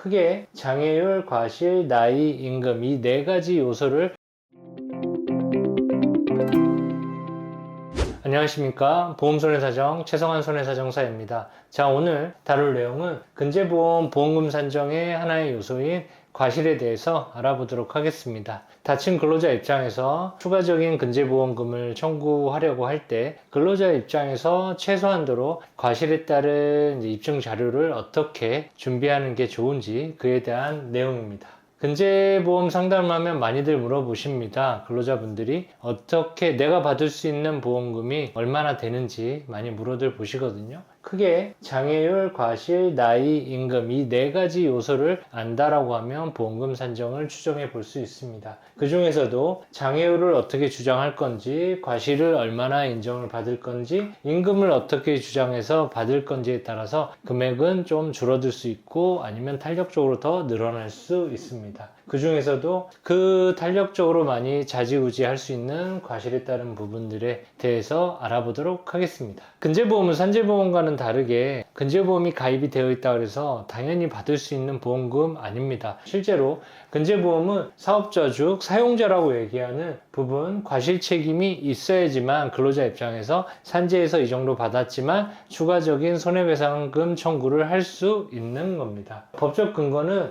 크게 장애율, 과실, 나이, 임금 이 네 가지 요소를 안녕하십니까. 보험손해사정 최성환 손해사정사입니다. 자, 오늘 다룰 내용은 근제보험 보험금 산정의 하나의 요소인 과실에 대해서 알아보도록 하겠습니다. 다친 근로자 입장에서 추가적인 근제보험금을 청구하려고 할 때 근로자 입장에서 최소한도로 과실에 따른 입증 자료를 어떻게 준비하는 게 좋은지 그에 대한 내용입니다. 근제보험 상담을 하면 많이들 물어보십니다. 근로자분들이 어떻게 내가 받을 수 있는 보험금이 얼마나 되는지 많이 물어들 보시거든요. 크게 장애율, 과실, 나이, 임금 이 네 가지 요소를 안다라고 하면 보험금 산정을 추정해 볼 수 있습니다. 그 중에서도 장애율을 어떻게 주장할 건지, 과실을 얼마나 인정을 받을 건지, 임금을 어떻게 주장해서 받을 건지에 따라서 금액은 좀 줄어들 수 있고 아니면 탄력적으로 더 늘어날 수 있습니다. 그 중에서도 그 탄력적으로 많이 좌지우지할 수 있는 과실에 따른 부분들에 대해서 알아보도록 하겠습니다. 근제보험은 산재보험과는 다르게 근제보험이 가입이 되어 있다고 해서 당연히 받을 수 있는 보험금 아닙니다. 실제로 근제보험은 사업자 즉 사용자라고 얘기하는 부분 과실 책임이 있어야지만 근로자 입장에서 산재에서 이 정도 받았지만 추가적인 손해배상금 청구를 할 수 있는 겁니다. 법적 근거는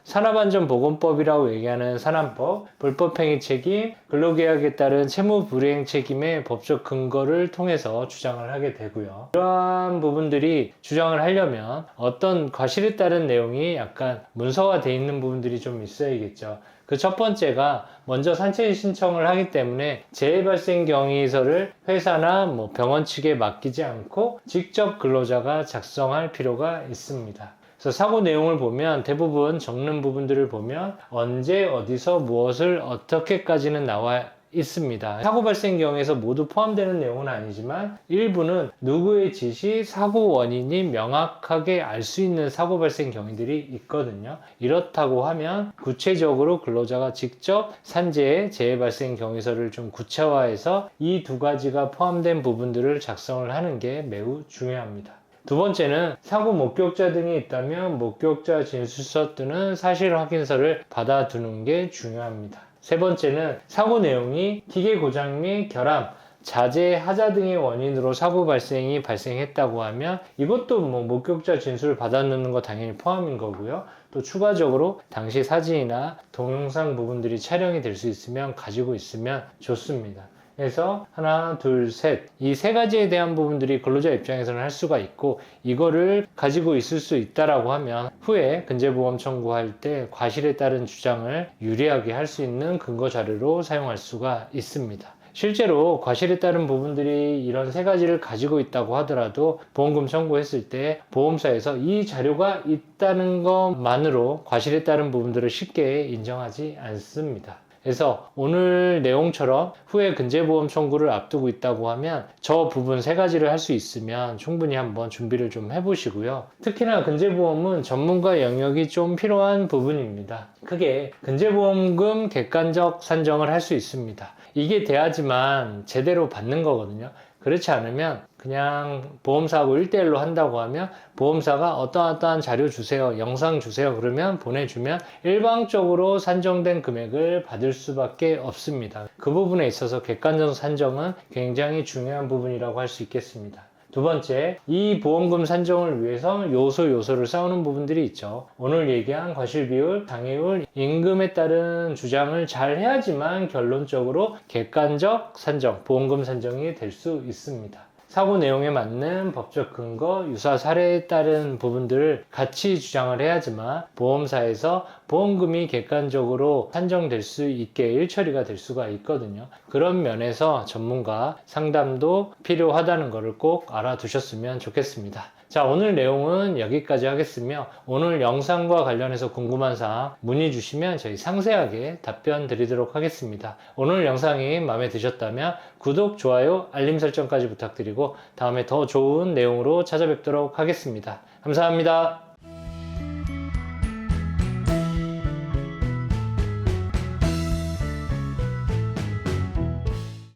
산업안전보건법이라고 얘기하는 산안법, 불법행위 책임, 근로계약에 따른 채무불이행 책임의 법적 근거를 통해서 주장을 하게 되고요. 이러한 부분들이 주장을 하려면 어떤 과실에 따른 내용이 약간 문서화되어 있는 부분들이 좀 있어야겠죠. 그 첫 번째가 먼저 산재 신청을 하기 때문에 재해 발생 경위서를 회사나 병원 측에 맡기지 않고 직접 근로자가 작성할 필요가 있습니다. 그래서 사고 내용을 보면 대부분 적는 부분들을 보면 언제 어디서 무엇을 어떻게까지는 나와 있습니다. 사고 발생 경우에서 모두 포함되는 내용은 아니지만 일부는 누구의 지시, 사고 원인이 명확하게 알 수 있는 사고 발생 경위들이 있거든요. 이렇다고 하면 구체적으로 근로자가 직접 산재의 재해 발생 경위서를 좀 구체화해서 이 두 가지가 포함된 부분들을 작성을 하는 게 매우 중요합니다. 두 번째는 사고 목격자 등이 있다면 목격자 진술서 또는 사실 확인서를 받아두는 게 중요합니다. 세 번째는 사고 내용이 기계 고장 및 결함, 자재, 하자 등의 원인으로 사고 발생이 발생했다고 하면 이것도 목격자 진술을 받아놓는 거 당연히 포함인 거고요. 또 추가적으로 당시 사진이나 동영상 부분들이 촬영이 될 수 있으면 가지고 있으면 좋습니다. 그래서 하나, 둘, 셋 이 세 가지에 대한 부분들이 근로자 입장에서는 할 수가 있고 이거를 가지고 있을 수 있다라고 하면 후에 근제보험 청구할 때 과실에 따른 주장을 유리하게 할 수 있는 근거 자료로 사용할 수가 있습니다. 실제로 과실에 따른 부분들이 이런 세 가지를 가지고 있다고 하더라도 보험금 청구했을 때 보험사에서 이 자료가 있다는 것만으로 과실에 따른 부분들을 쉽게 인정하지 않습니다. 그래서 오늘 내용처럼 후에 근제보험 청구를 앞두고 있다고 하면 저 부분 세 가지를 할 수 있으면 충분히 한번 준비를 좀 해보시고요. 특히나 근제보험은 전문가 영역이 좀 필요한 부분입니다. 크게 근제보험금 객관적 산정을 할 수 있습니다. 이게 돼야지만 제대로 받는 거거든요. 그렇지 않으면 그냥 보험사하고 1대1로 한다고 하면 보험사가 어떠한 자료 주세요, 영상 주세요 그러면 보내주면 일방적으로 산정된 금액을 받을 수밖에 없습니다. 그 부분에 있어서 객관적 산정은 굉장히 중요한 부분이라고 할 수 있겠습니다. 두 번째, 이 보험금 산정을 위해서 요소를 쌓는 부분들이 있죠. 오늘 얘기한 과실비율, 장애율, 임금에 따른 주장을 잘 해야지만 결론적으로 객관적 산정, 보험금 산정이 될 수 있습니다. 사고 내용에 맞는 법적 근거, 유사 사례에 따른 부분들을 같이 주장을 해야지만 보험사에서 보험금이 객관적으로 산정될 수 있게 일처리가 될 수가 있거든요. 그런 면에서 전문가 상담도 필요하다는 것을 꼭 알아두셨으면 좋겠습니다. 자, 오늘 내용은 여기까지 하겠으며 오늘 영상과 관련해서 궁금한 사항 문의 주시면 저희 상세하게 답변 드리도록 하겠습니다. 오늘 영상이 마음에 드셨다면 구독, 좋아요, 알림 설정까지 부탁드리고 다음에 더 좋은 내용으로 찾아뵙도록 하겠습니다. 감사합니다.